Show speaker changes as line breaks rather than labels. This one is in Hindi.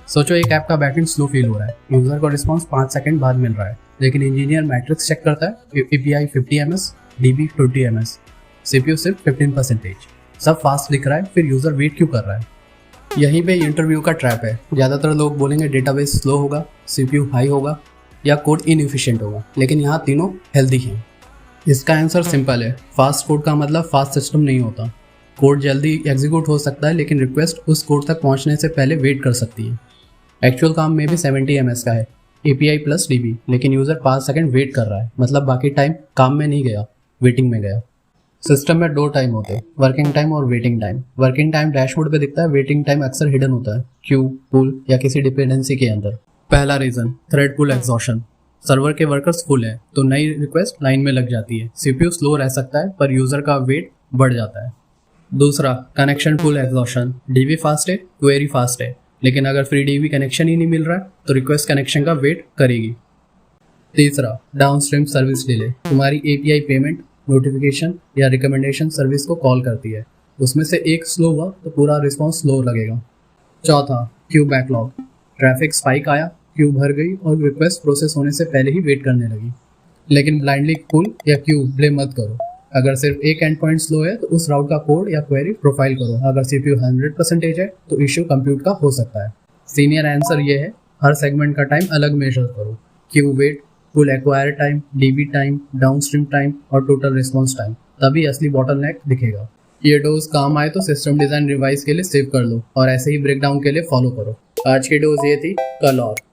सोचो एक ऐप का बैकएंड स्लो फील हो रहा है, यूजर को रिस्पॉन्स 5 सेकंड बाद मिल रहा है, लेकिन इंजीनियर मैट्रिक्स चेक करता है, API 50 ms, dB 20 ms, CPU सिर्फ 15%। सब फास्ट दिख रहा है, फिर यूजर वेट क्यों कर रहा है? यहीं पे इंटरव्यू का ट्रैप है। ज़्यादातर लोग बोलेंगे डेटाबेस स्लो होगा, सीपीयू हाई होगा या कोड इनएफिशिएंट होगा, लेकिन यहाँ तीनों हेल्दी हैं। इसका आंसर सिंपल है, फास्ट कोड का मतलब फास्ट सिस्टम नहीं होता। कोड जल्दी एग्जीक्यूट हो सकता है, लेकिन रिक्वेस्ट उस कोड तक पहुँचने से पहले वेट कर सकती है। एक्चुअल काम में भी 70 ms का है, एपीआई प्लस डीबी, लेकिन यूज़र 5 सेकंड वेट कर रहा है, मतलब बाकी टाइम काम में नहीं गया, वेटिंग में गया। सिस्टम में 2 टाइम होते हैं, वर्किंग टाइम और waiting time. Working time dashboard पे दिखता है, वेटिंग टाइम अक्सर हिडन होता है, क्यू, पूल या किसी डिपेंडेंसी के अंदर। पहला reason, thread pool exhaustion. Server के वर्कर्स फुल है तो नई रिक्वेस्ट लाइन में लग जाती है। सीपीयू स्लो रह सकता है पर यूजर का वेट बढ़ जाता है। दूसरा, connection pool exhaustion. DB fast है, क्वेरी फास्ट है, लेकिन अगर फ्री डीबी कनेक्शन ही नहीं मिल रहा है तो रिक्वेस्ट कनेक्शन का वेट करेगी। तीसरा, डाउनस्ट्रीम सर्विस डिले। तुम्हारी एपीआई पेमेंट, नोटिफिकेशन या रिकमेंडेशन सर्विस को कॉल करती है, उसमें से एक स्लो हुआ तो पूरा रिस्पॉन्स स्लो लगेगा। चौथा, क्यू बैकलॉग। ट्रैफिक स्पाइक आया, क्यू भर गई और रिक्वेस्ट प्रोसेस होने से पहले ही वेट करने लगी। लेकिन ब्लाइंडली पुल या क्यू ब्लेम मत करो। अगर सिर्फ एक एंड पॉइंट स्लो है तो उस राउट का कोड या क्वेरी प्रोफाइल करो। अगर सीपीयू 100% है तो इश्यू कंप्यूट का हो सकता है। सीनियर आंसर ये है, हर सेगमेंट का टाइम अलग मेजर करो। Queue wait, pool acquire time, DB time, downstream time और टोटल रिस्पॉन्स टाइम, तभी असली बॉटलनेक दिखेगा। ये डोज काम आए तो सिस्टम डिजाइन रिवाइज के लिए सेव कर लो और ऐसे ही ब्रेकडाउन के लिए फॉलो करो। आज की डोज ये थी, कल और।